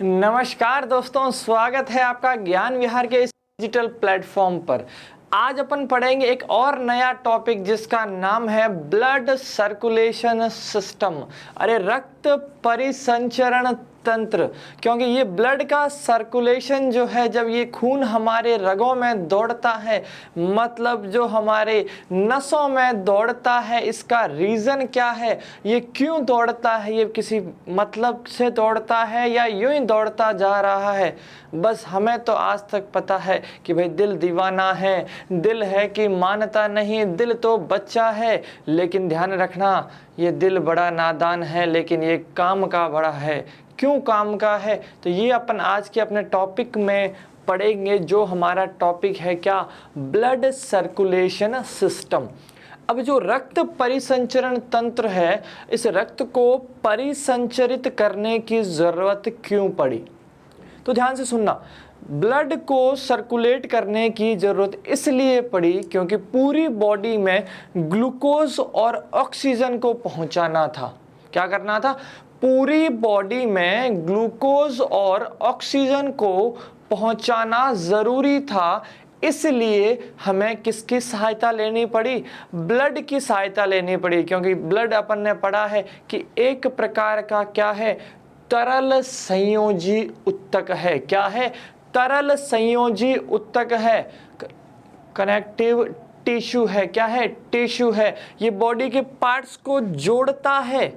नमस्कार दोस्तों, स्वागत है आपका ज्ञान विहार के इस डिजिटल प्लेटफॉर्म पर। आज अपन पढ़ेंगे एक और नया टॉपिक जिसका नाम है ब्लड सर्कुलेशन सिस्टम। अरे रक्त परिसंचरण तंत्र, क्योंकि ये ब्लड का सर्कुलेशन जो है, जब ये खून हमारे रगों में दौड़ता है, मतलब जो हमारे नसों में दौड़ता है, इसका रीज़न क्या है, ये क्यों दौड़ता है, ये किसी मतलब से दौड़ता है या यूं ही दौड़ता जा रहा है। बस हमें तो आज तक पता है कि भाई दिल दीवाना है, दिल है कि मानता नहीं, दिल तो बच्चा है। लेकिन ध्यान रखना, ये दिल बड़ा नादान है, लेकिन ये काम का बड़ा है। क्यों काम का है, तो ये अपन आज के अपने टॉपिक में पढ़ेंगे, जो हमारा टॉपिक है क्या, ब्लड सर्कुलेशन सिस्टम। अब जो रक्त परिसंचरण तंत्र है, इस रक्त को परिसंचरित करने की ज़रूरत क्यों पड़ी, तो ध्यान से सुनना। ब्लड को सर्कुलेट करने की ज़रूरत इसलिए पड़ी क्योंकि पूरी बॉडी में ग्लूकोज और ऑक्सीजन को पहुंचाना था। क्या करना था, पूरी बॉडी में ग्लूकोज और ऑक्सीजन को पहुंचाना ज़रूरी था। इसलिए हमें किसकी सहायता लेनी पड़ी, ब्लड की सहायता लेनी पड़ी, क्योंकि ब्लड अपन ने पढ़ा है कि एक प्रकार का क्या है, तरल संयोजी उत्तक है। क्या है, तरल संयोजी उत्तक है, कनेक्टिव टिश्यू है। क्या है, टिश्यू है। ये बॉडी के पार्ट्स को जोड़ता है।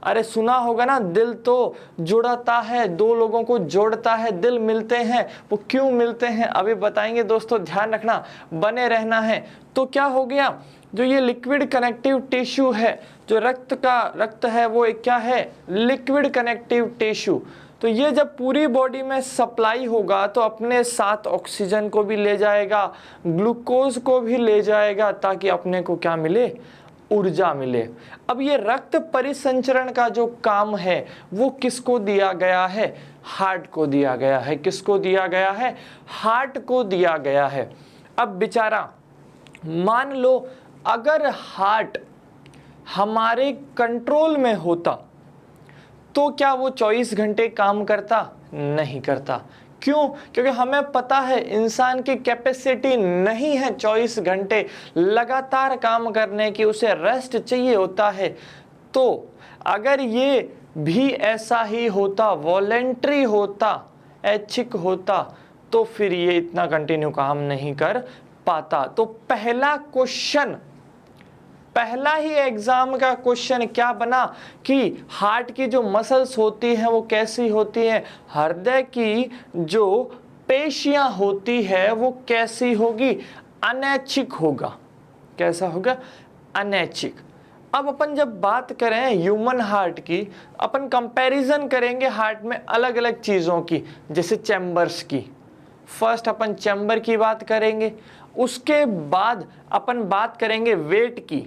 अरे सुना होगा ना, दिल तो जुड़ता है, दो लोगों को जोड़ता है, दिल मिलते हैं। वो क्यों मिलते हैं अभी बताएंगे दोस्तों, ध्यान रखना, बने रहना है। तो क्या हो गया, जो ये लिक्विड कनेक्टिव टिश्यू है, जो रक्त है, वो एक क्या है, लिक्विड कनेक्टिव टिश्यू। तो ये जब पूरी बॉडी में सप्लाई होगा तो अपने साथ ऑक्सीजन को भी ले जाएगा, ग्लूकोज को भी ले जाएगा, ताकि अपने को क्या मिले, ऊर्जा मिले। अब ये रक्त परिसंचरण का जो काम है वो किसको दिया गया है, हार्ट को दिया गया है। किसको दिया गया है, हार्ट को दिया गया है। अब बेचारा, मान लो अगर हार्ट हमारे कंट्रोल में होता तो क्या वो 24 घंटे काम करता, नहीं करता। क्यों, क्योंकि हमें पता है इंसान की कैपेसिटी नहीं है 24 घंटे लगातार काम करने की, उसे रेस्ट चाहिए होता है। तो अगर ये भी ऐसा ही होता, वॉलेंट्री होता, ऐच्छिक होता, तो फिर ये इतना कंटिन्यू काम नहीं कर पाता। तो पहला ही एग्जाम का क्वेश्चन क्या बना कि हार्ट की जो मसल्स होती हैं वो कैसी होती हैं, हृदय की जो पेशियां होती है वो कैसी होगी, अनैच्छिक होगा। कैसा होगा, अनैच्छिक। अब अपन जब बात करें ह्यूमन हार्ट की, अपन कंपैरिजन करेंगे हार्ट में अलग अलग चीज़ों की, जैसे चैम्बर्स की। फर्स्ट अपन चैम्बर की बात करेंगे, उसके बाद अपन बात करेंगे वेट की,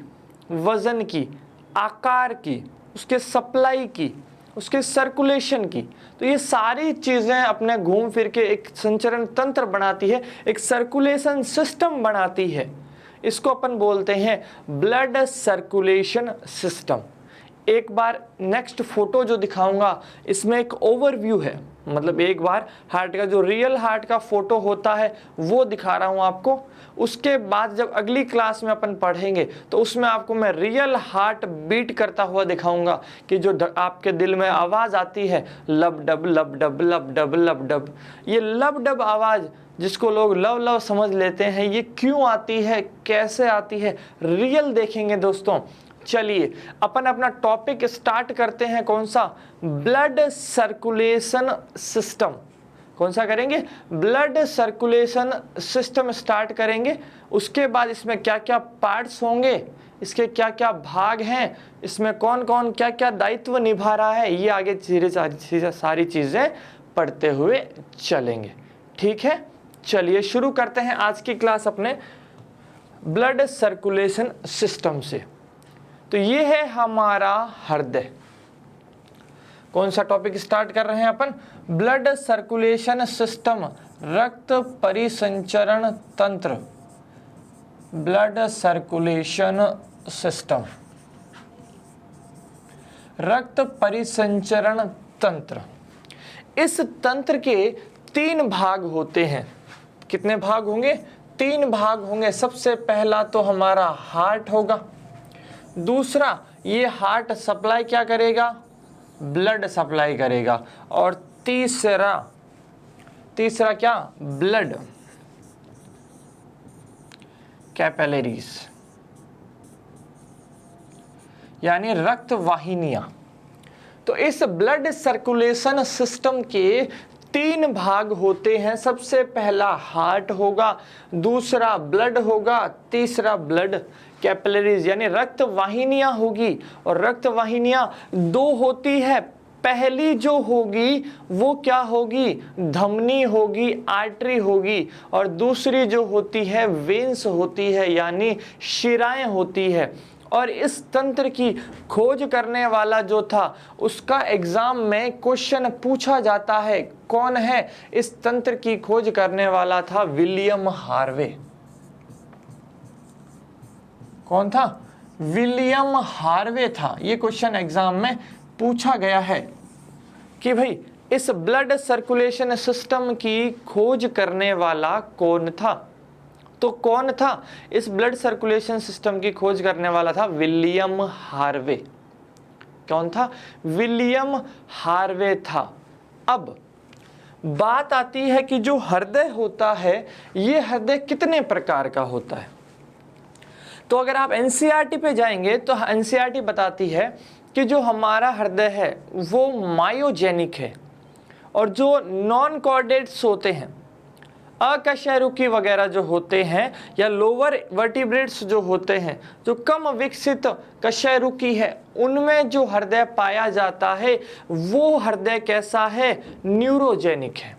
वजन की, आकार की, उसके सप्लाई की, उसके सर्कुलेशन की। तो ये सारी चीज़ें अपने घूम फिर के एक संचरण तंत्र बनाती है, एक सर्कुलेशन सिस्टम बनाती है। इसको अपन बोलते हैं ब्लड सर्कुलेशन सिस्टम। एक बार नेक्स्ट फोटो जो दिखाऊंगा, इसमें एक ओवरव्यू है, मतलब एक बार हार्ट का जो रियल हार्ट का फोटो होता है वो दिखा रहा हूँ आपको। उसके बाद जब अगली क्लास में अपन पढ़ेंगे तो उसमें आपको मैं रियल हार्ट बीट करता हुआ दिखाऊंगा कि जो आपके दिल में आवाज़ आती है, लब डब लब डब लब डब लब डब, ये लब डब आवाज़ जिसको लोग लव लव समझ लेते हैं, ये क्यों आती है, कैसे आती है, रियल देखेंगे दोस्तों। चलिए अपन अपना टॉपिक स्टार्ट करते हैं। कौन सा, ब्लड सर्कुलेशन सिस्टम। कौन सा करेंगे, ब्लड सर्कुलेशन सिस्टम स्टार्ट करेंगे। उसके बाद इसमें क्या क्या पार्ट्स होंगे, इसके क्या क्या भाग हैं, इसमें कौन कौन क्या क्या दायित्व निभा रहा है, ये आगे धीरे सारी चीज़ें पढ़ते हुए चलेंगे। ठीक है, चलिए शुरू करते हैं आज की क्लास अपने ब्लड सर्कुलेशन सिस्टम से। तो ये है हमारा हृदय। कौन सा टॉपिक स्टार्ट कर रहे हैं अपन, ब्लड सर्कुलेशन सिस्टम, रक्त परिसंचरण तंत्र, ब्लड सर्कुलेशन सिस्टम, रक्त परिसंचरण तंत्र। इस तंत्र के 3 भाग होते हैं। कितने भाग होंगे? 3 भाग होंगे। सबसे पहला तो हमारा हार्ट होगा, दूसरा ये हार्ट सप्लाई क्या करेगा? ब्लड सप्लाई करेगा, और तीसरा क्या? ब्लड कैपिलरीज, यानी रक्त वाहिनियां। तो इस ब्लड सर्कुलेशन सिस्टम के 3 भाग होते हैं। सबसे पहला हार्ट होगा, दूसरा ब्लड होगा, तीसरा ब्लड कैपिलरीज यानी रक्त वाहिनियां होगी। और रक्त वाहिनियां 2 होती है। पहली जो होगी वो क्या होगी? धमनी होगी, आर्टरी होगी, और दूसरी जो होती है वेन्स होती है, यानी शिराएं होती है। और इस तंत्र की खोज करने वाला जो था उसका एग्जाम में क्वेश्चन पूछा जाता है। कौन है इस तंत्र की खोज करने वाला? था विलियम हार्वे। कौन था? विलियम हार्वे था। ये क्वेश्चन एग्जाम में पूछा गया है कि भाई इस ब्लड सर्कुलेशन सिस्टम की खोज करने वाला कौन था? तो कौन था इस ब्लड सर्कुलेशन सिस्टम की खोज करने वाला? था विलियम हार्वे। कौन था? विलियम हार्वे था। अब बात आती है कि जो हृदय होता है, ये हृदय कितने प्रकार का होता है? तो अगर आप एनसीईआरटी पे जाएंगे तो एनसीईआरटी बताती है कि जो हमारा हृदय है वो मायोजेनिक है, और जो नॉन कॉर्डेट्स होते हैं, अकशेरुकी वगैरह जो होते हैं, या लोअर वर्टिब्रेट्स जो होते हैं, जो कम विकसित कशेरुकी है, उनमें जो हृदय पाया जाता है वो हृदय कैसा है? न्यूरोजेनिक है।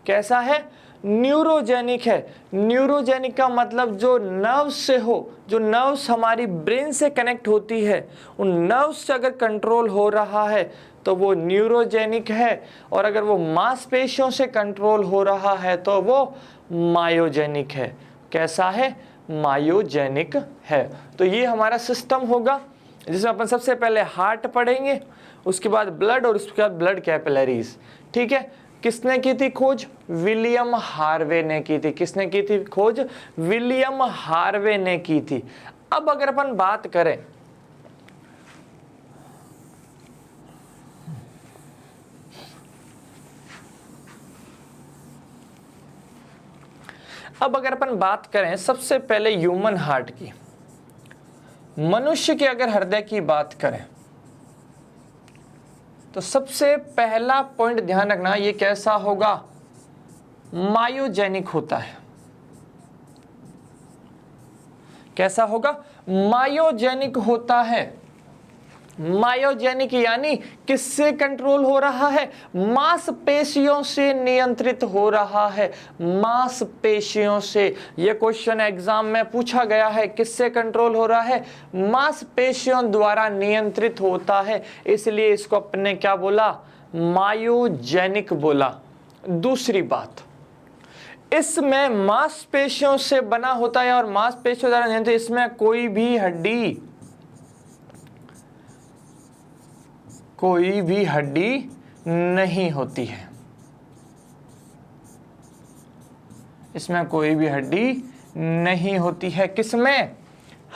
कैसा है? न्यूरोजेनिक है। न्यूरोजेनिक का मतलब जो नर्व्स से हो, जो नर्व्स हमारी ब्रेन से कनेक्ट होती है, उन नर्व्स से अगर कंट्रोल हो रहा है तो वो न्यूरोजेनिक है, और अगर वो मांसपेशियों से कंट्रोल हो रहा है तो वो मायोजेनिक है। कैसा है? मायोजेनिक है। तो ये हमारा सिस्टम होगा जिसमें अपन सबसे पहले हार्ट पढ़ेंगे, उसके बाद ब्लड, और उसके बाद ब्लड कैपिलरीज। ठीक है। किसने की थी खोज? विलियम हार्वे ने की थी। किसने की थी खोज? विलियम हार्वे ने की थी। अब अगर अपन बात करें सबसे पहले ह्यूमन हार्ट की, मनुष्य के अगर हृदय की बात करें तो सबसे पहला पॉइंट ध्यान रखना, ये कैसा होगा? मायोजेनिक होता है। कैसा होगा? मायोजेनिक होता है। मायोजेनिक यानी किससे कंट्रोल हो रहा है? मांसपेशियों से नियंत्रित हो रहा है। मांसपेशियों से। यह क्वेश्चन एग्जाम में पूछा गया है। किससे कंट्रोल हो रहा है? मांसपेशियों द्वारा नियंत्रित होता है, इसलिए इसको अपने क्या बोला? मायोजेनिक बोला। दूसरी बात, इसमें मांसपेशियों से बना होता है और मांसपेशियों द्वारा नियंत्रित, इसमें कोई भी हड्डी नहीं होती है। इसमें कोई भी हड्डी नहीं होती है। किसमें?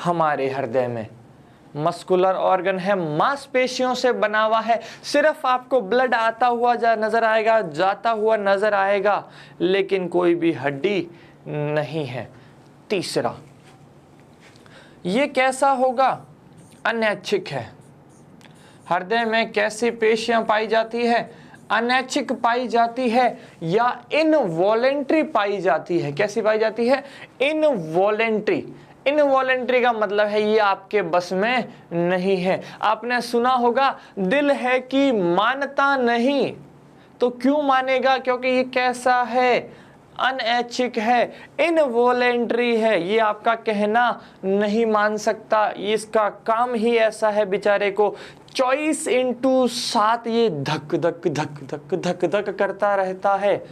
हमारे हृदय में। मस्कुलर ऑर्गन है, मांसपेशियों से बना हुआ है। सिर्फ आपको ब्लड आता हुआ नजर आएगा, जाता हुआ नजर आएगा, लेकिन कोई भी हड्डी नहीं है। तीसरा, ये कैसा होगा? अनैच्छिक है। हृदय में कैसी पेशियां पाई जाती है? अनैच्छिक पाई जाती है या इनवॉलेंट्री पाई जाती है। कैसी पाई जाती है? इनवॉलेंट्री। इनवॉलेंट्री का मतलब है ये आपके बस में नहीं है। आपने सुना होगा दिल है कि मानता नहीं, तो क्यों मानेगा? क्योंकि ये कैसा है? अनैच्छिक है, इनवॉलेंट्री है। ये आपका कहना नहीं मान सकता, इसका काम ही ऐसा है बेचारे को 24/7 ये धक धक धक धक धक धक करता रहता है।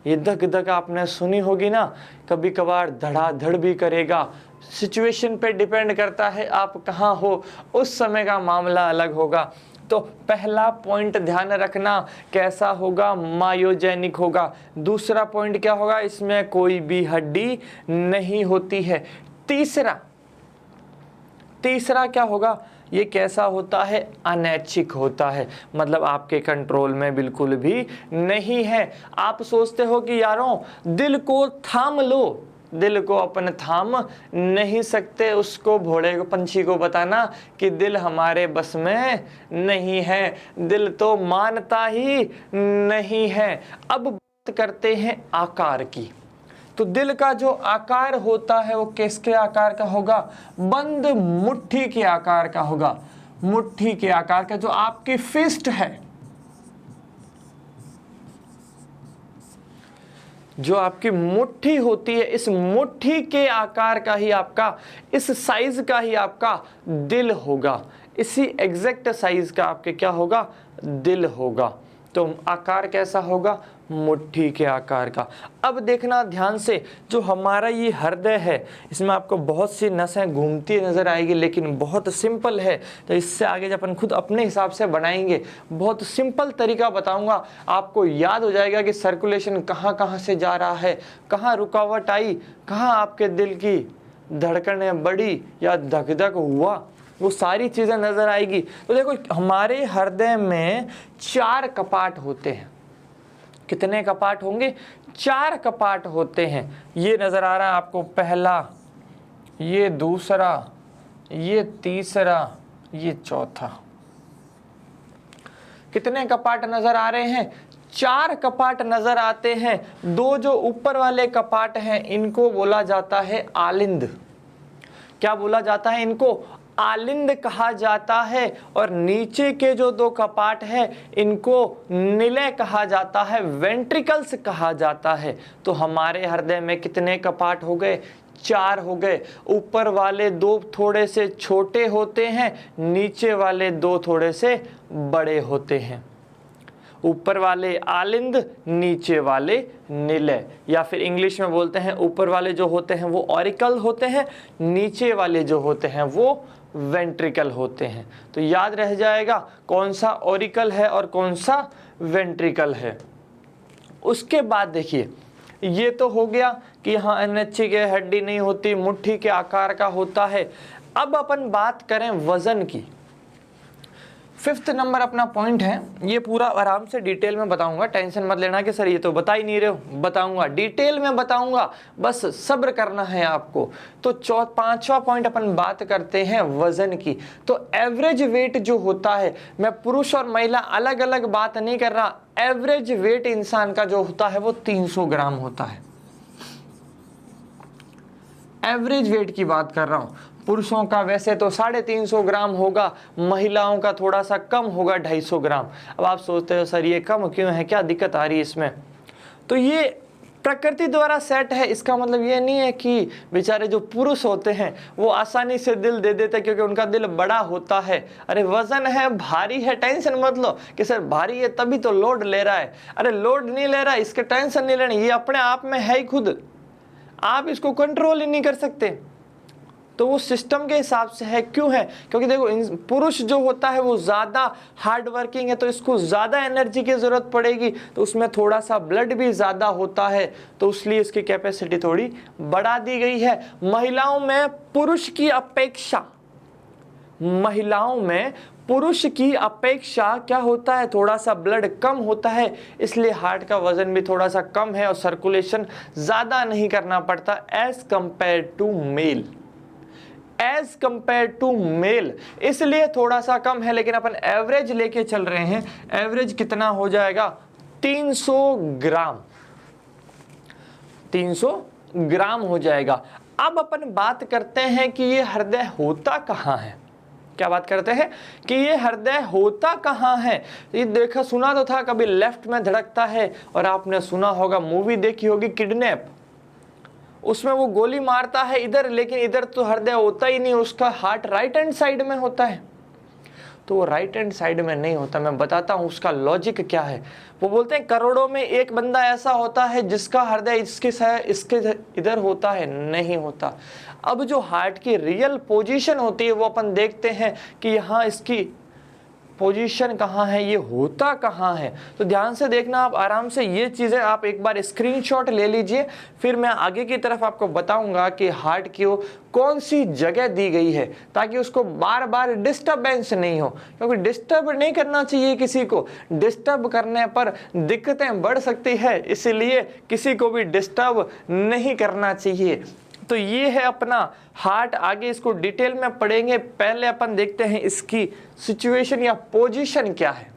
ये धक धक आपने सुनी होगी ना, कभी कभार धड़ाधड़ भी करेगा। सिचुएशन पे डिपेंड करता है आप कहाँ हो, उस समय का मामला अलग होगा। तो पहला पॉइंट ध्यान रखना, कैसा होगा, मायोजेनिक होगा। दूसरा पॉइंट क्या होगा, इसमें कोई भी हड्डी नहीं होती है। तीसरा क्या होगा, ये कैसा होता है, अनैच्छिक होता है, मतलब आपके कंट्रोल में बिल्कुल भी नहीं है। आप सोचते हो कि यारों दिल को थाम लो, दिल को अपन थाम नहीं सकते। उसको घोड़े को, पंछी को बताना कि दिल हमारे बस में नहीं है, दिल तो मानता ही नहीं है। अब बात करते हैं आकार की। तो दिल का जो आकार होता है वो किसके आकार का होगा, बंद मुट्ठी के आकार का होगा। मुट्ठी के आकार का, जो आपकी फिस्ट है, जो आपकी मुट्ठी होती है, इस मुट्ठी के आकार का ही आपका, इस साइज का ही आपका दिल होगा। इसी एग्जैक्ट साइज का आपके क्या होगा, दिल होगा। तो आकार कैसा होगा, मुट्ठी के आकार का। अब देखना ध्यान से, जो हमारा ये हृदय है, इसमें आपको बहुत सी नसें घूमती नजर आएगी, लेकिन बहुत सिंपल है। तो इससे आगे जब अपन खुद अपने हिसाब से बनाएंगे, बहुत सिंपल तरीका बताऊंगा, आपको याद हो जाएगा कि सर्कुलेशन कहाँ कहाँ से जा रहा है, कहाँ रुकावट आई, कहाँ आपके दिल की धड़कनें बढ़ी या धक धक हुआ, वो सारी चीजें नजर आएगी। तो देखो, हमारे हृदय में 4 कपाट होते हैं। कितने कपाट होंगे, 4 कपाट होते हैं। ये नजर आ रहा है आपको, पहला, ये दूसरा, ये तीसरा, ये चौथा। कितने कपाट नजर आ रहे हैं, 4 कपाट नजर आते हैं। 2 जो ऊपर वाले कपाट हैं, इनको बोला जाता है आलिंद। क्या बोला जाता है, इनको आलिंद कहा जाता है। और नीचे के जो 2 कपाट हैं, इनको निलय कहा जाता है, वेंट्रिकल्स कहा जाता है। तो हमारे हृदय में कितने कपाट हो गए, 4 हो गए। ऊपर वाले 2 थोड़े से छोटे होते हैं, नीचे वाले 2 थोड़े से बड़े होते हैं। ऊपर वाले आलिंद, नीचे वाले निलय, या फिर इंग्लिश में बोलते हैं ऊपर वाले जो होते हैं वो ऑरिकल होते हैं, नीचे वाले जो होते हैं वो वेंट्रिकल होते हैं। तो याद रह जाएगा कौन सा ऑरिकल है और कौन सा वेंट्रिकल है। उसके बाद देखिए, ये तो हो गया कि हाँ अनैच्छिक हड्डी नहीं होती, मुट्ठी के आकार का होता है। अब अपन बात करें वजन की। 5th नंबर अपना पॉइंट है, ये पूरा आराम से डिटेल में बताऊंगा, टेंशन मत लेना कि सर ये तो बता ही नहीं रहे हो, बताऊंगा, डिटेल में बताऊंगा, बस सब्र करना है आपको। तो 5वां पॉइंट अपन बात करते हैं वजन की। तो एवरेज वेट जो होता है, मैं पुरुष और महिला अलग अलग बात नहीं कर रहा, एवरेज वेट इंसान का जो होता है वो 300 ग्राम होता है। एवरेज वेट की बात कर रहा हूं। पुरुषों का वैसे तो 350 ग्राम होगा, महिलाओं का थोड़ा सा कम होगा, 250 ग्राम। अब आप सोचते हो सर ये कम क्यों है, क्या दिक्कत आ रही है इसमें? तो ये प्रकृति द्वारा सेट है। इसका मतलब ये नहीं है कि बेचारे जो पुरुष होते हैं वो आसानी से दिल दे देते क्योंकि उनका दिल बड़ा होता है। अरे वजन है, भारी है, टेंशन मत लो कि सर भारी है तभी तो लोड ले रहा है। अरे लोड नहीं ले रहा, इसके टेंशन नहीं लेनी, ये अपने आप में है ही खुद, आप इसको कंट्रोल ही नहीं कर सकते। तो वो सिस्टम के हिसाब से है। क्यों है? क्योंकि देखो पुरुष जो होता है वो ज्यादा हार्ड वर्किंग है, तो इसको ज्यादा एनर्जी की जरूरत पड़ेगी, तो उसमें थोड़ा सा ब्लड भी ज्यादा होता है, तो इसलिए इसकी कैपेसिटी थोड़ी बढ़ा दी गई है। महिलाओं में पुरुष की अपेक्षा क्या होता है, थोड़ा सा ब्लड कम होता है, इसलिए हार्ट का वजन भी थोड़ा सा कम है और सर्कुलेशन ज्यादा नहीं करना पड़ता एज कंपेयर टू मेल, इसलिए थोड़ा सा कम है। लेकिन अपन एवरेज लेके चल रहे हैं, एवरेज कितना हो जाएगा, 300 ग्राम, 300 ग्राम हो जाएगा। अब अपन बात करते हैं कि ये हृदय होता कहाँ है। क्या बात करते हैं कि ये हृदय होता कहाँ है? ये देखा सुना तो था कभी लेफ्ट में धड़कता है, और आपने सुना होगा, मूवी देखी होगी किडनैप, उसमें वो गोली मारता है इधर, लेकिन इधर तो हृदय होता ही नहीं, उसका हार्ट राइट हैंड साइड में होता है। तो वो राइट हैंड साइड में नहीं होता, मैं बताता हूँ उसका लॉजिक क्या है। वो बोलते हैं करोड़ों में एक बंदा ऐसा होता है जिसका हृदय इसके इधर होता है, नहीं होता। अब जो हार्ट की रियल पोजीशन होती है वो अपन देखते हैं कि यहाँ इसकी पोजीशन कहाँ है, ये होता कहाँ है। तो ध्यान से देखना, आप आराम से ये चीज़ें आप एक बार स्क्रीनशॉट ले लीजिए, फिर मैं आगे की तरफ आपको बताऊंगा कि हार्ट की कौन सी जगह दी गई है, ताकि उसको बार बार डिस्टर्बेंस नहीं हो, क्योंकि डिस्टर्ब नहीं करना चाहिए किसी को। डिस्टर्ब करने पर दिक्कतें बढ़ सकती है, इसीलिए किसी को भी डिस्टर्ब नहीं करना चाहिए। तो ये है अपना हार्ट। आगे इसको डिटेल में पढ़ेंगे, पहले अपन देखते हैं इसकी सिचुएशन या पोजीशन क्या है।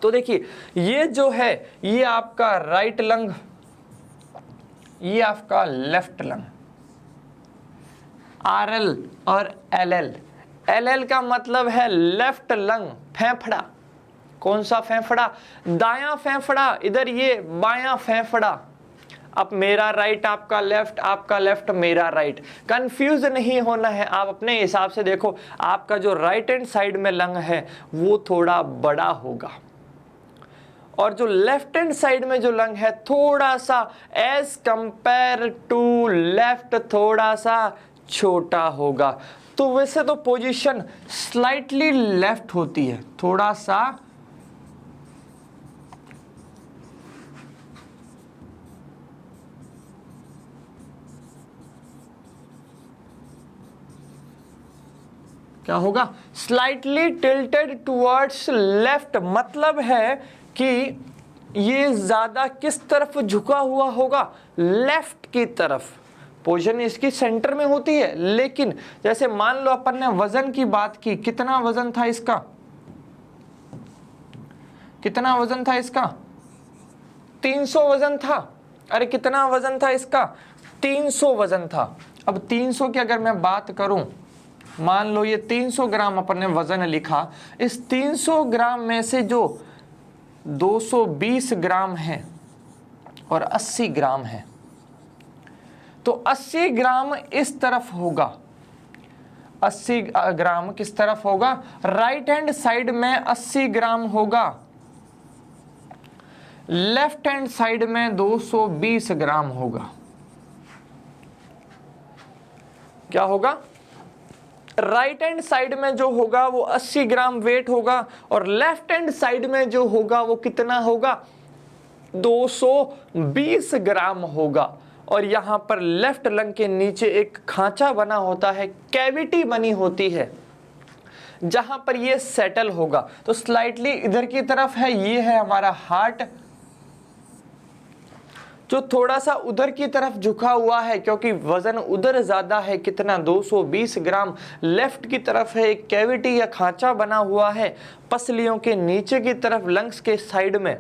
तो देखिए, ये जो है ये आपका राइट लंग, ये आपका लेफ्ट लंग, RL और LL। LL का मतलब है लेफ्ट लंग, फेफड़ा। कौन सा फेफड़ा? दायां फेफड़ा, इधर ये बायां फेफड़ा। अब मेरा राइट, आपका लेफ्ट, आपका लेफ्ट मेरा राइट। कंफ्यूज नहीं होना है, आप अपने हिसाब से देखो। आपका जो राइट हैंड साइड में लंग है वो थोड़ा बड़ा होगा, और जो लेफ्ट हैंड साइड में जो लंग है थोड़ा सा एज कंपेयर टू लेफ्ट थोड़ा सा छोटा होगा। तो वैसे तो पोजीशन स्लाइटली लेफ्ट होती है, थोड़ा सा क्या होगा, स्लाइटली टिल्टेड टुवर्ड्स लेफ्ट। मतलब है कि ये ज्यादा किस तरफ झुका हुआ होगा, लेफ्ट की तरफ। पोजीशन इसकी सेंटर में होती है, लेकिन जैसे मान लो अपन ने वजन की बात की, कितना वजन था इसका, कितना वजन था इसका, 300 वजन था। अरे कितना वजन था इसका, 300 वजन था। अब 300 की अगर मैं बात करूं, मान लो ये 300 ग्राम अपन ने वजन लिखा, इस 300 ग्राम में से जो 220 ग्राम है और 80 ग्राम है, तो 80 ग्राम इस तरफ होगा। 80 ग्राम किस तरफ होगा, राइट हैंड साइड में 80 ग्राम होगा, लेफ्ट हैंड साइड में 220 ग्राम होगा। क्या होगा, राइट हैंड साइड में जो होगा वो 80 ग्राम वेट होगा, और लेफ्ट हैंड साइड में जो होगा वो कितना होगा, 220 ग्राम होगा। और यहां पर लेफ्ट लंग के नीचे एक खांचा बना होता है, कैविटी बनी होती है, जहां पर ये सेटल होगा। तो स्लाइटली इधर की तरफ है, ये है हमारा हार्ट, जो थोड़ा सा उधर की तरफ झुका हुआ है, क्योंकि वजन उधर ज्यादा है, कितना, 220 ग्राम। लेफ्ट की तरफ है, एक कैविटी या खांचा बना हुआ है पसलियों के नीचे की तरफ, लंग्स के साइड में।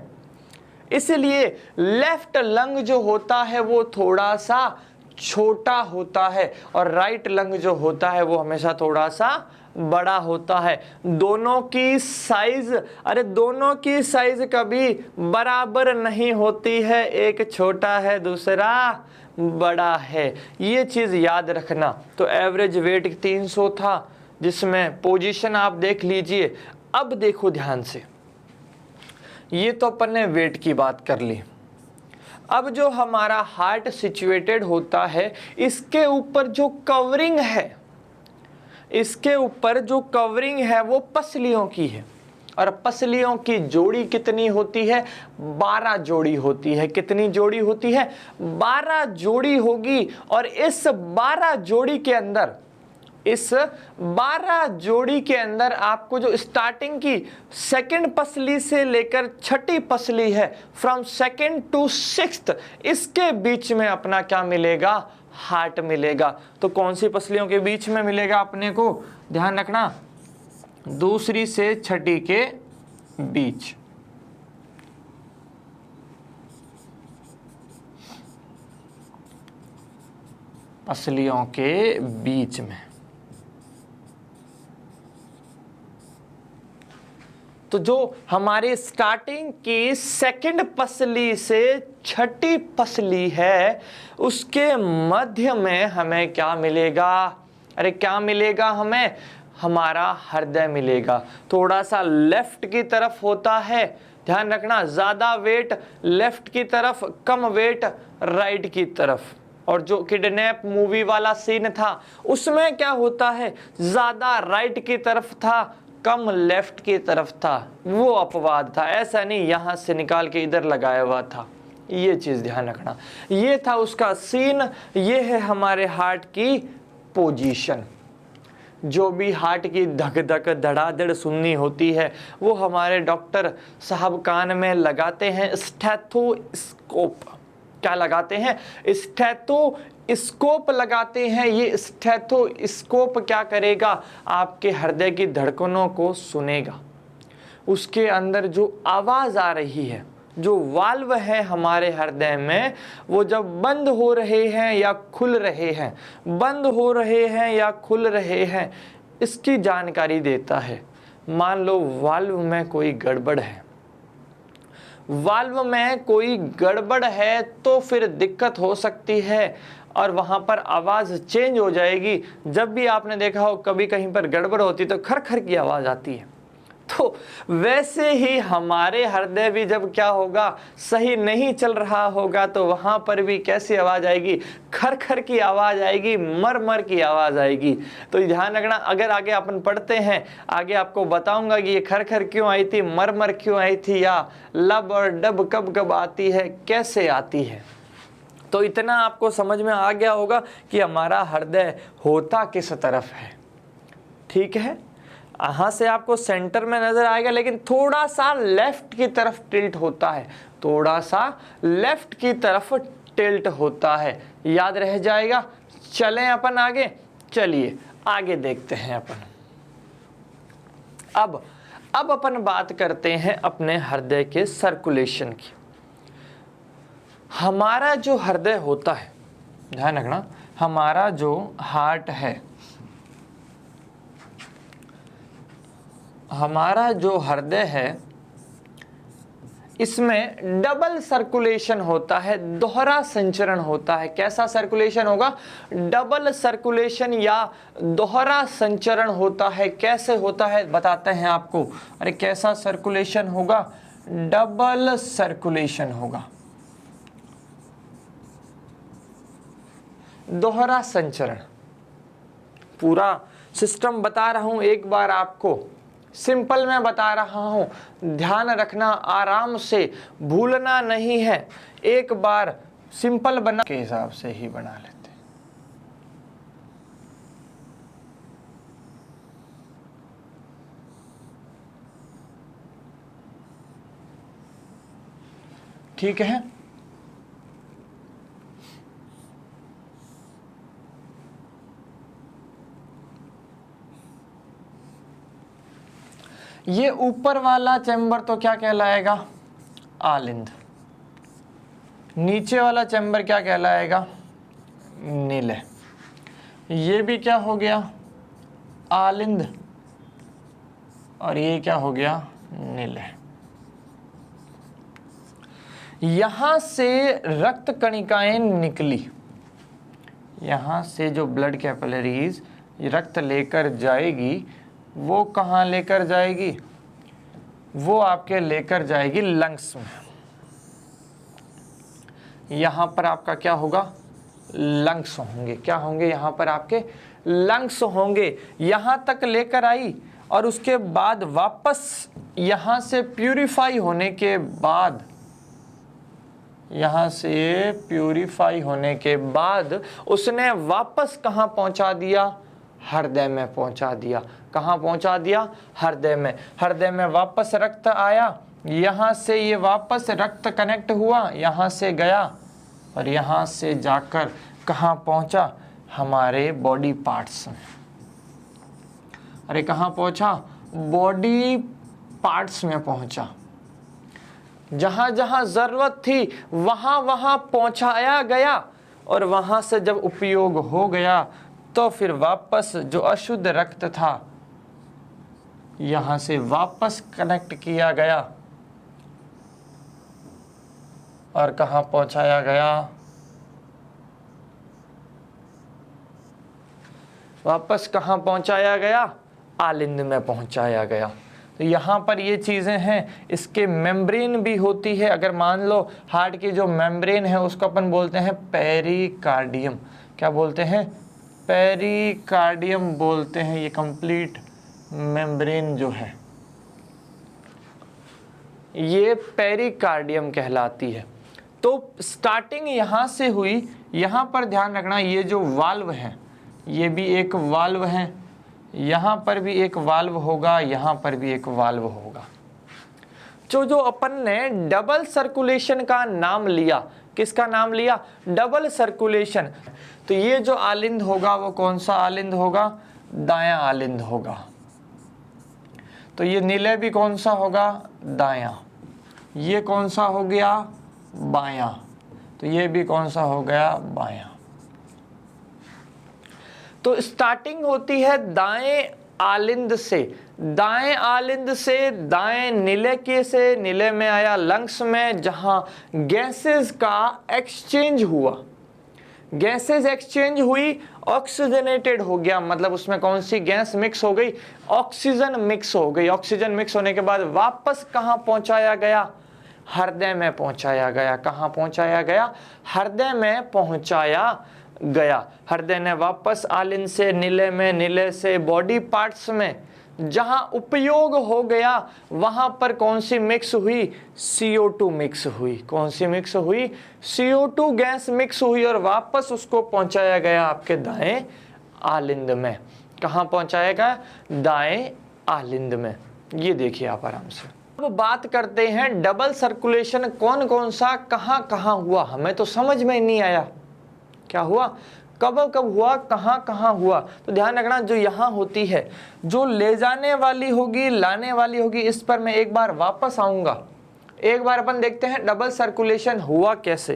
इसलिए लेफ्ट लंग जो होता है वो थोड़ा सा छोटा होता है, और राइट लंग जो होता है वो हमेशा थोड़ा सा बड़ा होता है। दोनों की साइज, अरे दोनों की साइज कभी बराबर नहीं होती है, एक छोटा है दूसरा बड़ा है, ये चीज याद रखना। तो एवरेज वेट 300 था, जिसमें पोजीशन आप देख लीजिए। अब देखो ध्यान से, ये तो अपन ने वेट की बात कर ली। अब जो हमारा हार्ट सिचुएटेड होता है, इसके ऊपर जो कवरिंग है, इसके ऊपर जो कवरिंग है वो पसलियों की है, और पसलियों की जोड़ी कितनी होती है, 12 जोड़ी होती है। कितनी जोड़ी होती है, 12 जोड़ी होगी। और इस 12 जोड़ी के अंदर, इस 12 जोड़ी के अंदर आपको जो स्टार्टिंग की सेकंड पसली से लेकर छठी पसली है, फ्रॉम सेकंड टू सिक्स्थ, इसके बीच में अपना क्या मिलेगा, हार्ट मिलेगा। तो कौन सी पसलियों के बीच में मिलेगा अपने को, ध्यान रखना, दूसरी से छठी के बीच। पसलियों के बीच में। तो जो हमारी स्टार्टिंग की सेकंड पसली से छठी पसली है, उसके मध्य में हमें क्या मिलेगा, अरे क्या मिलेगा हमें, हमारा हृदय मिलेगा। थोड़ा सा लेफ्ट की तरफ होता है, ध्यान रखना, ज्यादा वेट लेफ्ट की तरफ, कम वेट राइट की तरफ। और जो किडनैप मूवी वाला सीन था, उसमें क्या होता है, ज्यादा राइट की तरफ था, कम लेफ्ट की तरफ था, वो अपवाद था। ऐसा नहीं यहाँ से निकाल के इधर लगाया हुआ था, ये चीज़ ध्यान रखना। ये था उसका सीन। ये है हमारे हार्ट की पोजीशन। जो भी हार्ट की धक धक धड़ाधड़ सुननी होती है वो हमारे डॉक्टर साहब कान में लगाते हैं स्टेथोस्कोप। क्या लगाते हैं? स्टेथोस्कोप लगाते हैं। ये स्टेथोस्कोप क्या करेगा? आपके हृदय की धड़कनों को सुनेगा। उसके अंदर जो आवाज़ आ रही है, जो वाल्व है हमारे हृदय में, वो जब बंद हो रहे हैं या खुल रहे हैं, बंद हो रहे हैं या खुल रहे हैं, इसकी जानकारी देता है। मान लो वाल्व में कोई गड़बड़ है, वाल्व में कोई गड़बड़ है तो फिर दिक्कत हो सकती है और वहाँ पर आवाज़ चेंज हो जाएगी। जब भी आपने देखा हो कभी कहीं पर गड़बड़ होती तो खर खर की आवाज़ आती है, तो वैसे ही हमारे हृदय भी जब क्या होगा, सही नहीं चल रहा होगा तो वहाँ पर भी कैसी आवाज़ आएगी? खर खर की आवाज़ आएगी, मर मर की आवाज़ आएगी। तो ध्यान रखना, अगर आगे अपन पढ़ते हैं, आगे आपको बताऊंगा कि ये खर खर क्यों आई थी, मर मर क्यों आई थी, या लब और डब कब कब आती है, कैसे आती है। तो इतना आपको समझ में आ गया होगा कि हमारा हृदय होता किस तरफ है। ठीक है, यहाँ से आपको सेंटर में नजर आएगा, लेकिन थोड़ा सा लेफ्ट की तरफ टिल्ट होता है, थोड़ा सा लेफ्ट की तरफ टिल्ट होता है। याद रह जाएगा। चलें अपन आगे, चलिए आगे देखते हैं अपन। अब अपन बात करते हैं अपने हृदय के सर्कुलेशन की। हमारा जो हृदय होता है, ध्यान रखना, हमारा जो हार्ट है, हमारा जो हृदय है, इसमें डबल सर्कुलेशन होता है, दोहरा संचरण होता है। कैसा सर्कुलेशन होगा? डबल सर्कुलेशन या दोहरा संचरण होता है। कैसे होता है बताते हैं आपको। अरे कैसा सर्कुलेशन होगा? डबल सर्कुलेशन होगा, दोहरा संचरण। पूरा सिस्टम बता रहा हूं एक बार आपको, सिंपल मैं बता रहा हूं, ध्यान रखना, आराम से भूलना नहीं है। एक बार सिंपल बना के हिसाब से ही बना लेते। ठीक है, ये ऊपर वाला चैम्बर तो क्या कहलाएगा? आलिंद। नीचे वाला चैम्बर क्या कहलाएगा? नीले। ये भी क्या हो गया? आलिंद। और ये क्या हो गया? नीले। यहां से रक्त कणिकाएं निकली, यहां से जो ब्लड कैपिलरीज रक्त लेकर जाएगी, वो कहाँ लेकर जाएगी? वो आपके लेकर जाएगी लंग्स में। यहाँ पर आपका क्या होगा? लंग्स होंगे। क्या होंगे? यहाँ पर आपके लंग्स होंगे। यहाँ तक लेकर आई और उसके बाद वापस यहाँ से प्यूरिफाई होने के बाद, यहाँ से प्यूरिफाई होने के बाद उसने वापस कहाँ पहुँचा दिया? हृदय में पहुँचा दिया। कहाँ पहुँचा दिया? हृदय में। हृदय में वापस रक्त आया, यहाँ से ये वापस रक्त कनेक्ट हुआ, यहाँ से गया और यहाँ से जाकर कहाँ पहुँचा? हमारे बॉडी पार्ट्स में। अरे कहाँ पहुँचा? बॉडी पार्ट्स में पहुँचा। जहाँ जहाँ ज़रूरत थी वहाँ वहाँ पहुँचाया गया और वहाँ से जब उपयोग हो गया तो फिर वापस जो अशुद्ध रक्त था यहाँ से वापस कनेक्ट किया गया और कहाँ पहुँचाया गया? वापस कहाँ पहुँचाया गया? आलिंद में पहुँचाया गया। तो यहाँ पर ये चीज़ें हैं। इसके मेम्ब्रेन भी होती है। अगर मान लो हार्ट की जो मेम्ब्रेन है उसको अपन बोलते हैं पेरिकार्डियम। क्या बोलते हैं? पेरिकार्डियम बोलते हैं। ये कंप्लीट मेम्ब्रेन जो है ये पेरिकार्डियम कहलाती है। तो स्टार्टिंग यहाँ से हुई, यहाँ पर ध्यान रखना ये जो वाल्व है ये भी एक वाल्व है, यहाँ पर भी एक वाल्व होगा, यहाँ पर भी एक वाल्व होगा। जो अपन ने डबल सर्कुलेशन का नाम लिया, किसका नाम लिया? Double circulation. तो ये जो आलिंद होगा वो कौन सा आलिंद होगा? दायां आलिंद होगा। तो ये निलय भी कौन सा होगा? दायां। ये कौन सा हो गया? बायां। तो ये भी कौन सा हो गया? बायां। तो स्टार्टिंग होती है दाएं आलिंद से, दाएं आलिंद से दाएं निलय के से निलय में आया लंग्स में, जहां गैसेस का एक्सचेंज हुआ, गैसेस एक्सचेंज हुई, ऑक्सीजनेटेड हो गया, मतलब उसमें कौन सी गैस मिक्स हो गई? ऑक्सीजन मिक्स हो गई। ऑक्सीजन मिक्स होने के बाद वापस कहां पहुंचाया गया? हृदय में पहुंचाया गया। कहां पहुंचाया गया? हृदय में पहुंचाया गया। हृदय ने वापस आलिंद से निलय में, निलय से बॉडी पार्ट्स में, जहां उपयोग हो गया वहां पर कौन सी मिक्स हुई? CO2 मिक्स हुई। कौन सी मिक्स हुई? CO2 गैस मिक्स हुई और वापस उसको पहुंचाया गया आपके दाएं आलिंद में। कहां पहुंचाया गया? दाएं आलिंद में। ये देखिए आप आराम से। अब बात करते हैं डबल सर्कुलेशन कौन कौन सा कहां कहां हुआ। हमें तो समझ में नहीं आया क्या हुआ, कब कब हुआ, कहां कहां हुआ। तो ध्यान रखना जो यहां होती है, जो ले जाने वाली होगी, लाने वाली होगी, इस पर मैं एक बार वापस आऊंगा। एक बार अपन देखते हैं डबल सर्कुलेशन हुआ कैसे।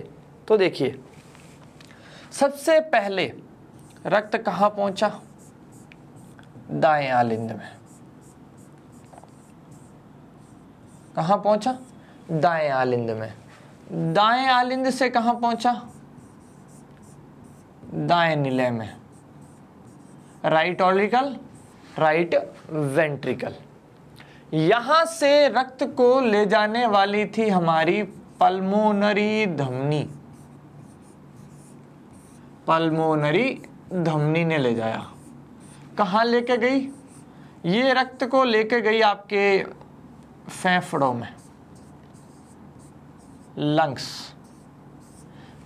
तो देखिए, सबसे पहले रक्त कहां पहुंचा? दाएं आलिंद में। कहां पहुंचा? दाएं आलिंद में। दाएं आलिंद से कहां पहुंचा? दाएं निलय में। Right orbital, right ventricle. यहां से रक्त को ले जाने वाली थी हमारी पल्मोनरी धमनी। पल्मोनरी धमनी ने ले जाया। कहां लेके गई? ये रक्त को लेके गई आपके फेफड़ों में, लंग्स।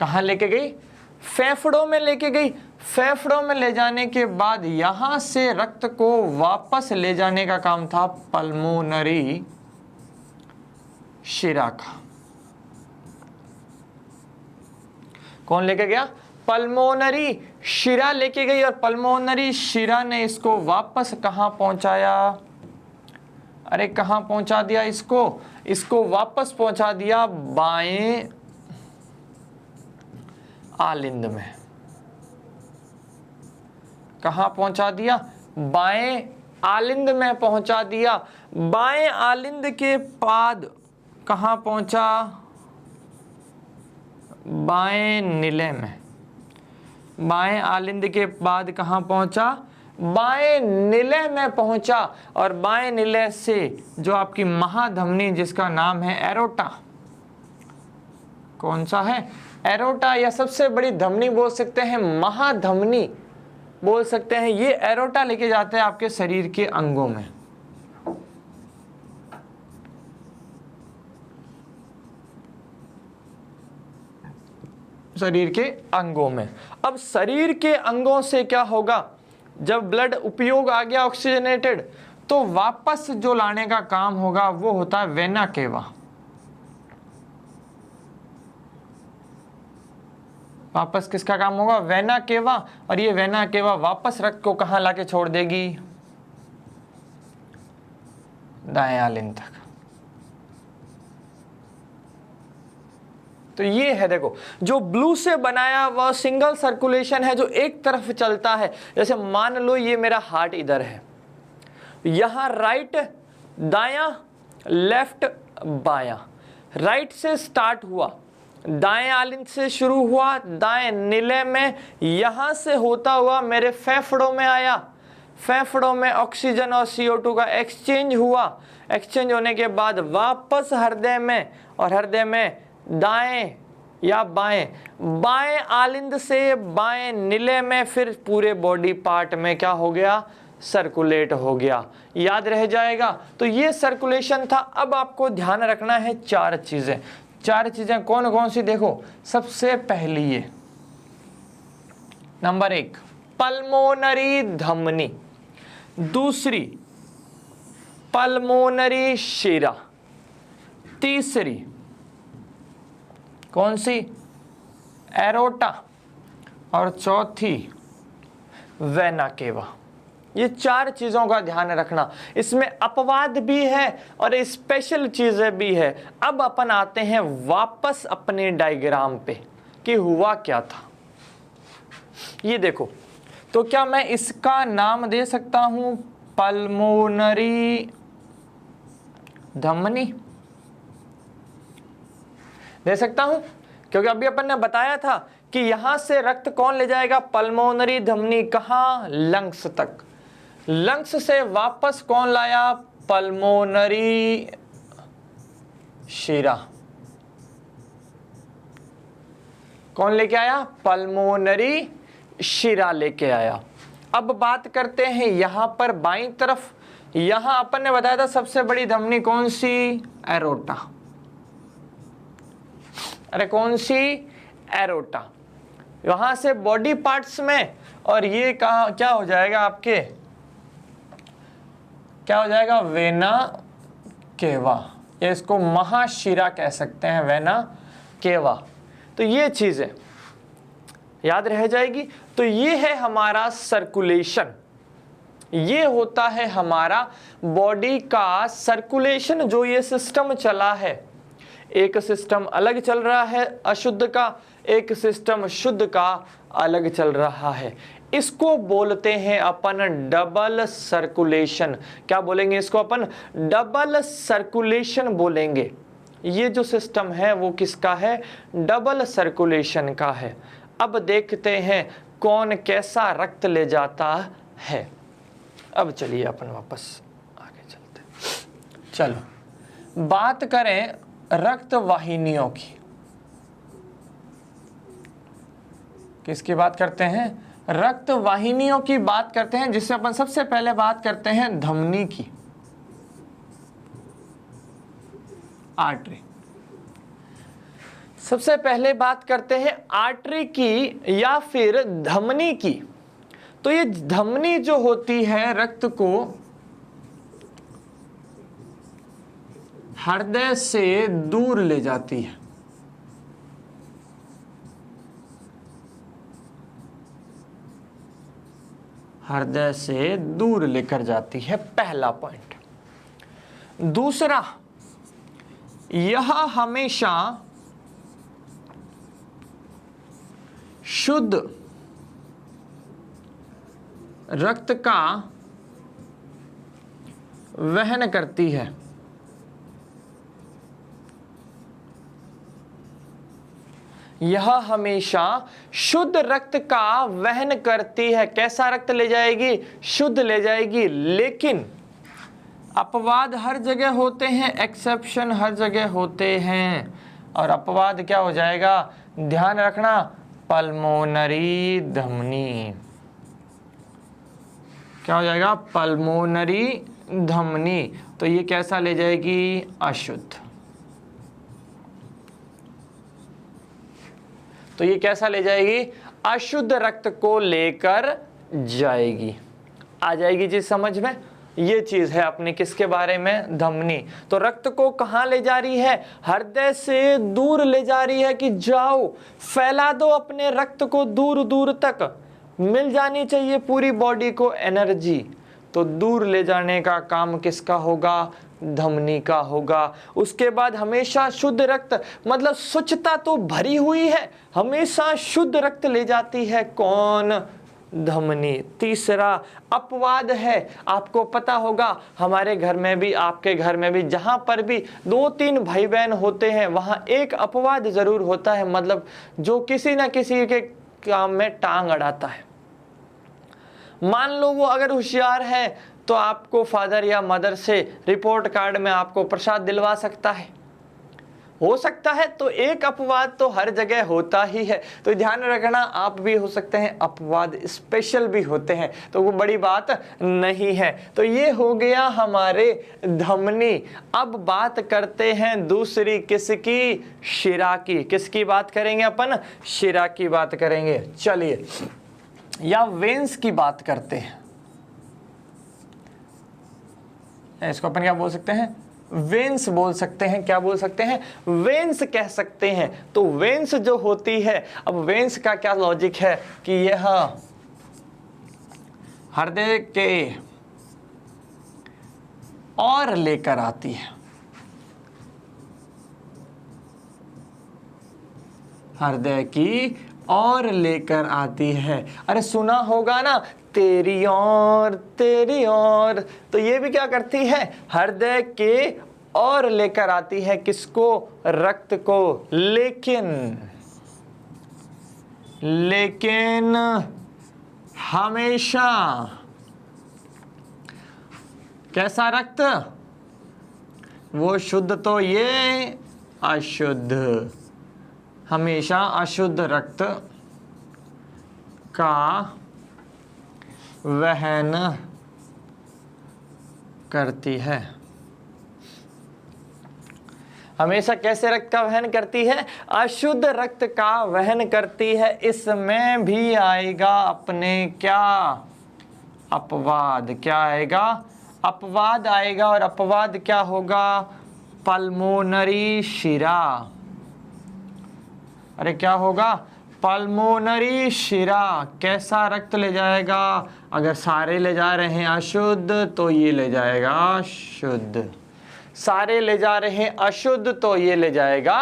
कहां लेके गई? फेफड़ों में लेके गई। फेफड़ों में ले जाने के बाद यहां से रक्त को वापस ले जाने का काम था पल्मोनरी शिरा का। कौन लेके गया? पल्मोनरी शिरा लेके गई, और पल्मोनरी शिरा ने इसको वापस कहां पहुंचाया? अरे कहां पहुंचा दिया इसको? इसको वापस पहुंचा दिया बाएं आलिंद में। कहां पहुंचा दिया? बाएं आलिंद में पहुंचा दिया। बाएं आलिंद के बाद कहां पहुंचा? बाएं निलय में। बाएं आलिंद के बाद कहां पहुंचा? बाएं निलय में पहुंचा, और बाएं निलय से जो आपकी महाधमनी जिसका नाम है एरोटा, कौन सा है? एरोटा, या सबसे बड़ी धमनी बोल सकते हैं, महाधमनी बोल सकते हैं। ये एरोटा लेके जाते हैं आपके शरीर के अंगों में। शरीर के अंगों में। अब शरीर के अंगों से क्या होगा? जब ब्लड उपयोग आ गया ऑक्सीजनेटेड, तो वापस जो लाने का काम होगा वो होता है वेना केवा। वापस किसका काम होगा? Vena cava. और ये वेना केवा वापस रक्त को कहां लाके छोड़ देगी? दाएं आलिंद तक। तो ये है, देखो जो ब्लू से बनाया वह सिंगल सर्कुलेशन है जो एक तरफ चलता है। जैसे मान लो ये मेरा हार्ट इधर है, यहां राइट दायां, लेफ्ट बायां। राइट से स्टार्ट हुआ, दाएं आलिंद से शुरू हुआ, दाएं निलय में, यहां से होता हुआ मेरे फेफड़ों में आया। फेफड़ों में ऑक्सीजन और CO2 का एक्सचेंज हुआ। एक्सचेंज होने के बाद वापस हृदय में, और हृदय में दाएं या बाएं, बाएं आलिंद से बाएं निलय में, फिर पूरे बॉडी पार्ट में क्या हो गया? सर्कुलेट हो गया, याद रह जाएगा। तो ये सर्कुलेशन था। अब आपको ध्यान रखना है चार चीजें कौन कौन सी, देखो सबसे पहली ये नंबर 1 पल्मोनरी धमनी, दूसरी पल्मोनरी शिरा, तीसरी कौन सी एरोटा, और चौथी वेना केवा। ये चार चीजों का ध्यान रखना। इसमें अपवाद भी है और स्पेशल चीजें भी है। अब अपन आते हैं वापस अपने डायग्राम पे कि हुआ क्या था। ये देखो, तो क्या मैं इसका नाम दे सकता हूं पल्मोनरी धमनी? दे सकता हूं, क्योंकि अभी अपन ने बताया था कि यहां से रक्त कौन ले जाएगा, पल्मोनरी धमनी, कहां, लंग्स तक। लंग्स से वापस कौन लाया, पल्मोनरी शिरा। कौन लेके आया, पल्मोनरी शिरा लेके आया। अब बात करते हैं यहां पर बाईं तरफ। यहां अपन ने बताया था सबसे बड़ी धमनी कौन सी, एरोटा। अरे कौन सी, एरोटा। वहां से बॉडी पार्ट्स में, और ये कहा क्या हो जाएगा आपके, क्या हो जाएगा, वेना केवा। ये इसको महाशिरा कह सकते हैं, वेना केवा। तो ये चीजें याद रह जाएगी। तो ये है हमारा सर्कुलेशन, ये होता है हमारा बॉडी का सर्कुलेशन। जो ये सिस्टम चला है, एक सिस्टम अलग चल रहा है अशुद्ध का, एक सिस्टम शुद्ध का अलग चल रहा है। इसको बोलते हैं अपन डबल सर्कुलेशन। क्या बोलेंगे इसको अपन, डबल सर्कुलेशन बोलेंगे। ये जो सिस्टम है वो किसका है, डबल सर्कुलेशन का है। अब देखते हैं कौन कैसा रक्त ले जाता है। अब चलिए अपन वापस आगे चलते हैं। चलो बात करें रक्त वाहिनियों की। किसकी बात करते हैं, रक्त वाहिनियों की बात करते हैं, जिससे अपन सबसे पहले बात करते हैं धमनी की, आर्टरी। सबसे पहले बात करते हैं आर्टरी की या फिर धमनी की। तो ये धमनी जो होती है रक्त को हृदय से दूर ले जाती है। हृदय से दूर लेकर जाती है, पहला पॉइंट। दूसरा, यह हमेशा शुद्ध रक्त का वहन करती है। यह हमेशा शुद्ध रक्त का वहन करती है। कैसा रक्त ले जाएगी, शुद्ध ले जाएगी। लेकिन अपवाद हर जगह होते हैं, एक्सेप्शन हर जगह होते हैं। और अपवाद क्या हो जाएगा, ध्यान रखना, पल्मोनरी धमनी। क्या हो जाएगा, पल्मोनरी धमनी। तो ये कैसा ले जाएगी, अशुद्ध। तो ये कैसा ले जाएगी, अशुद्ध रक्त को लेकर जाएगी। आ जाएगी जी समझ में। ये चीज है अपने किसके बारे में, धमनी। तो रक्त को कहां ले जा रही है, हृदय से दूर ले जा रही है कि जाओ फैला दो अपने रक्त को दूर दूर तक, मिल जानी चाहिए पूरी बॉडी को एनर्जी। तो दूर ले जाने का काम किसका होगा, धमनी का होगा। उसके बाद हमेशा शुद्ध रक्त, मतलब स्वच्छता तो भरी हुई है, हमेशा शुद्ध रक्त ले जाती है कौन, धमनी। तीसरा अपवाद है, आपको पता होगा हमारे घर में भी, आपके घर में भी, जहां पर भी 2-3 भाई बहन होते हैं वहां एक अपवाद जरूर होता है, मतलब जो किसी ना किसी के काम में टांग अड़ाता है। मान लो वो अगर होशियार है तो आपको फादर या मदर से रिपोर्ट कार्ड में आपको प्रसाद दिलवा सकता है। हो सकता है, तो एक अपवाद तो हर जगह होता ही है, तो ध्यान रखना आप भी हो सकते हैं अपवाद, स्पेशल भी होते हैं, तो वो बड़ी बात नहीं है। तो ये हो गया हमारे धमनी। अब बात करते हैं दूसरी, किसकी? शिरा की। किसकी बात करेंगे अपन? शिरा की बात करेंगे। चलिए, या वेन्स की बात करते हैं। इसको अपन क्या बोल सकते हैं? वेन्स बोल सकते हैं। क्या बोल सकते हैं? वेन्स कह सकते हैं। तो वेन्स जो होती है, अब वेन्स का क्या लॉजिक है कि यह हृदय के और लेकर आती है, हृदय की और लेकर आती है। अरे सुना होगा ना, तेरी और तेरी और, तो ये भी क्या करती है? हृदय के और लेकर आती है। किसको? रक्त को। लेकिन हमेशा कैसा रक्त? वो शुद्ध तो ये अशुद्ध, हमेशा अशुद्ध रक्त का वहन करती है। हमेशा कैसे रक्त का वहन करती है? अशुद्ध रक्त का वहन करती है। इसमें भी आएगा अपने क्या? अपवाद। क्या आएगा? अपवाद आएगा। और अपवाद क्या होगा? पल्मोनरी शिरा। अरे क्या होगा? पल्मोनरी शिरा। कैसा रक्त ले जाएगा? अगर सारे ले जा रहे हैं अशुद्ध तो ये ले जाएगा शुद्ध, सारे ले जा रहे हैं अशुद्ध तो ये ले जाएगा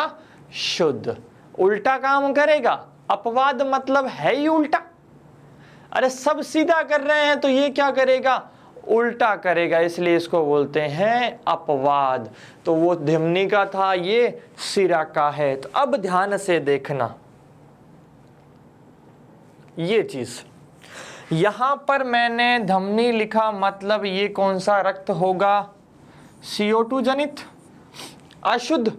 शुद्ध। उल्टा काम करेगा। अपवाद मतलब है ही उल्टा। अरे सब सीधा कर रहे हैं तो ये क्या करेगा? उल्टा करेगा, इसलिए इसको बोलते हैं अपवाद। तो वो धमनी का था, ये शिरा का है। तो अब ध्यान से देखना ये चीज, यहां पर मैंने धमनी लिखा, मतलब ये कौन सा रक्त होगा? CO2 जनित अशुद्ध।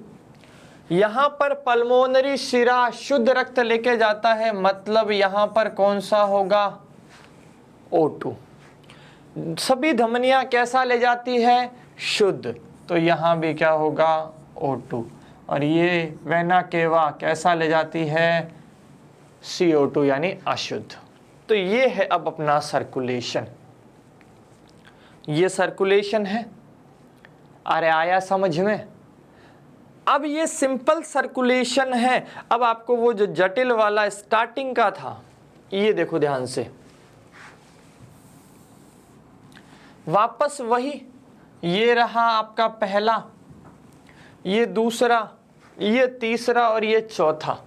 यहां पर पल्मोनरी शिरा शुद्ध रक्त लेके जाता है, मतलब यहां पर कौन सा होगा? O2। सभी धमनियां कैसा ले जाती है? शुद्ध, तो यहां भी क्या होगा? O2। और ये वेना केवा कैसा ले जाती है? CO2 यानी अशुद्ध। तो ये है अब अपना सर्कुलेशन, ये सर्कुलेशन है। अरे आया समझ में? अब ये सिंपल सर्कुलेशन है। अब आपको वो जो जटिल वाला स्टार्टिंग का था, ये देखो ध्यान से, वापस वही, ये रहा आपका पहला, ये दूसरा, ये तीसरा और ये चौथा।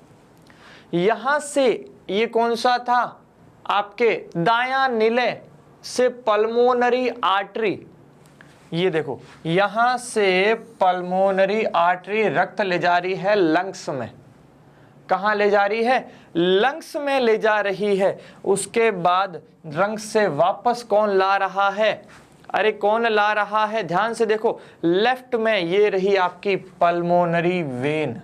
यहां से ये कौन सा था? आपके दायां निलय से पल्मोनरी आर्टरी। ये देखो, यहां से पल्मोनरी आर्टरी रक्त ले जा रही है लंग्स में। कहां ले जा रही है? लंग्स में ले जा रही है। उसके बाद लंग्स से वापस कौन ला रहा है? अरे कौन ला रहा है? ध्यान से देखो, लेफ्ट में ये रही आपकी पल्मोनरी वेन,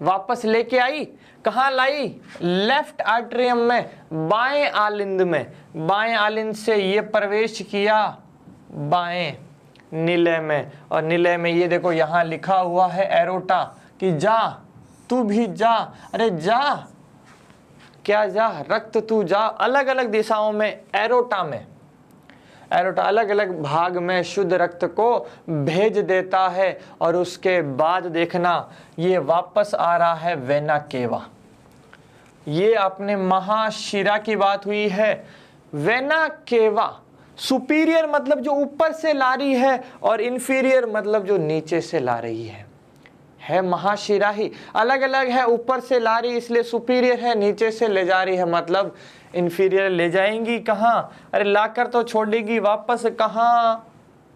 वापस लेके आई। कहां लाई? लेफ्ट आर्टरियम में, बाएं आलिंद में। बाएं आलिंद से ये प्रवेश किया बाएं निलय में, और निलय में ये देखो यहां लिखा हुआ है एरोटा कि जा, तू भी जा। अरे जा, क्या जा? रक्त तू जा। अलग अलग दिशाओं में एरोटा में, एरोटा अलग अलग भाग में शुद्ध रक्त को भेज देता है। और उसके बाद देखना, ये वापस आ रहा है वेना केवा। ये अपने महाशिरा की बात हुई है। वेना केवा सुपीरियर मतलब जो ऊपर से ला रही है, और इंफीरियर मतलब जो नीचे से ला रही है महाशिरा ही। अलग अलग है, ऊपर से ला रही इसलिए सुपीरियर है, नीचे से ले जा रही है मतलब इंफीरियर। ले जाएंगी कहाँ? अरे लाकर तो छोड़ेगी वापस कहाँ?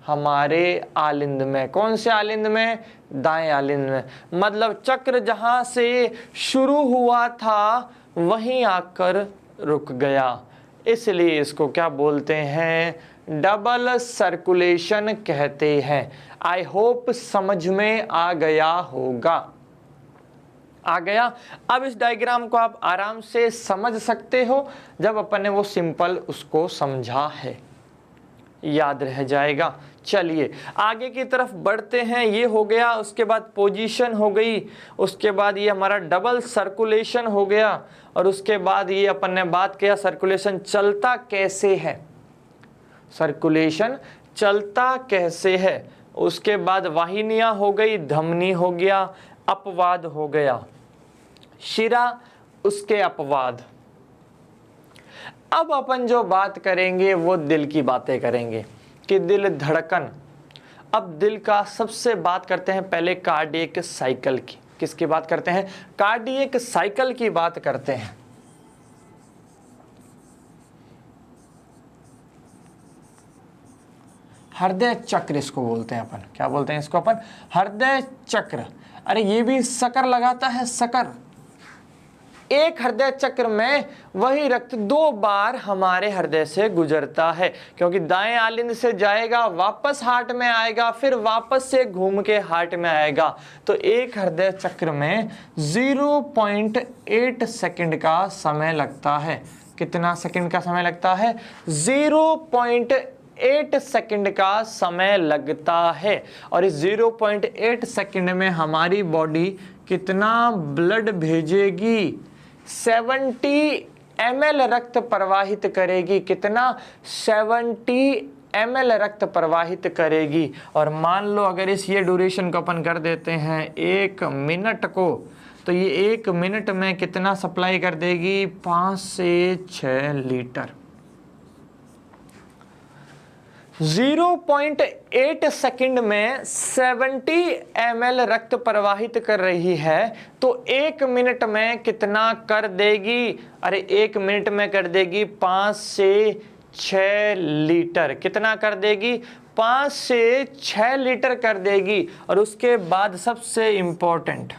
हमारे आलिंद में। कौन से आलिंद में? दाएं आलिंद में। मतलब चक्र जहां से शुरू हुआ था वहीं आकर रुक गया, इसलिए इसको क्या बोलते हैं? डबल सर्कुलेशन कहते हैं। आई होप समझ में आ गया होगा। आ गया। अब इस डायग्राम को आप आराम से समझ सकते हो जब अपन ने वो सिंपल उसको समझा है, याद रह जाएगा। चलिए आगे की तरफ बढ़ते हैं। ये हो गया, उसके बाद पोजीशन हो गई, उसके बाद ये हमारा डबल सर्कुलेशन हो गया, और उसके बाद ये अपन ने बात किया सर्कुलेशन चलता कैसे है, सर्कुलेशन चलता कैसे है। उसके बाद वाहिनियां हो गई, धमनी हो गया, अपवाद हो गया, शिरा, उसके अपवाद। अब अपन जो बात करेंगे वो दिल की बातें करेंगे कि दिल धड़कन। अब दिल का सबसे बात करते हैं पहले कार्डियक साइकिल की। किसकी बात करते हैं? कार्डियक साइकिल की बात करते हैं। हृदय चक्र इसको बोलते हैं अपन। क्या बोलते हैं इसको अपन? हृदय चक्र। अरे ये भी सकर लगाता है, सकर। एक हृदय चक्र में वही रक्त 2 बार हमारे हृदय से गुजरता है, क्योंकि दाएं आलिंद से जाएगा, वापस हार्ट में आएगा, फिर वापस से घूम के हार्ट में आएगा। तो एक हृदय चक्र में 0.8 सेकंड का समय लगता है। कितना सेकंड का समय लगता है? 0.8 सेकंड का समय लगता है। और इस 0.8 सेकंड में हमारी बॉडी कितना ब्लड भेजेगी? 70 ml रक्त प्रवाहित करेगी। कितना? 70 ml रक्त प्रवाहित करेगी। और मान लो अगर इस ये ड्यूरेशन को अपन कर देते हैं 1 मिनट को, तो ये 1 मिनट में कितना सप्लाई कर देगी? 5 से 6 लीटर। 0.8 सेकंड में 70 ml रक्त प्रवाहित कर रही है, तो 1 मिनट में कितना कर देगी? अरे 1 मिनट में कर देगी 5 से 6 लीटर। कितना कर देगी? 5 से 6 लीटर कर देगी। और उसके बाद सबसे इंपॉर्टेंट,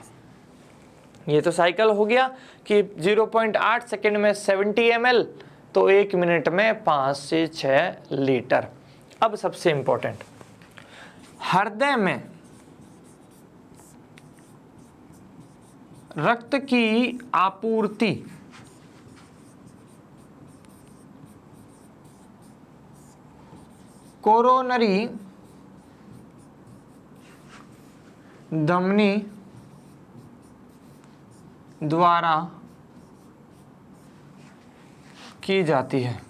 ये तो साइकिल हो गया कि 0.8 सेकंड में 70 ml, तो 1 मिनट में 5 से 6 लीटर। अब सबसे इंपॉर्टेंट, हृदय में रक्त की आपूर्ति कोरोनरी धमनी द्वारा की जाती है।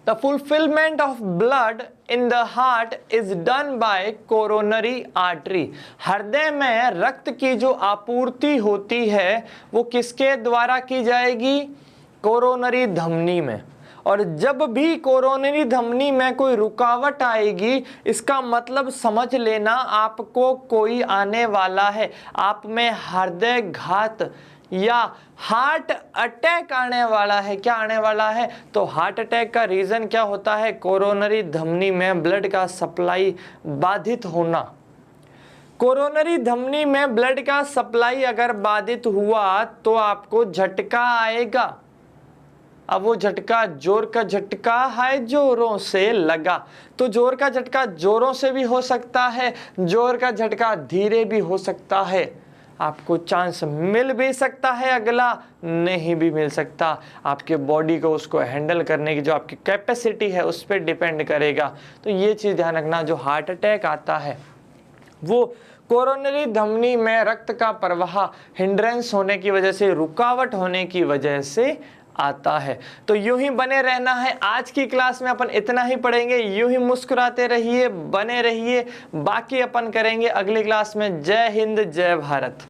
The fulfillment of blood in the heart is done by coronary artery। हृदय में रक्त की जो आपूर्ति होती है वो किसके द्वारा की जाएगी? कोरोनरी धमनी में। और जब भी कोरोनरी धमनी में कोई रुकावट आएगी, इसका मतलब समझ लेना आपको कोई आने वाला है, आप में हृदय घात या हार्ट अटैक आने वाला है। क्या आने वाला है? तो हार्ट अटैक का रीजन क्या होता है? कोरोनरी धमनी में ब्लड का सप्लाई बाधित होना। कोरोनरी धमनी में ब्लड का सप्लाई अगर बाधित हुआ तो आपको झटका आएगा। अब वो झटका जोर का झटका है, जोरों से लगा। तो जोर का झटका जोरों से भी हो सकता है, जोर का झटका धीरे भी हो सकता है। आपको चांस मिल भी सकता है, अगला नहीं भी मिल सकता। आपके बॉडी को उसको हैंडल करने की जो आपकी कैपेसिटी है उस पर डिपेंड करेगा। तो ये चीज़ ध्यान रखना, जो हार्ट अटैक आता है वो कोरोनरी धमनी में रक्त का प्रवाह हिंड्रेंस होने की वजह से, रुकावट होने की वजह से आता है। तो यूं ही बने रहना है। आज की क्लास में अपन इतना ही पढ़ेंगे। यूं ही मुस्कुराते रहिए, बने रहिए। बाकी अपन करेंगे अगली क्लास में। जय हिंद, जय भारत।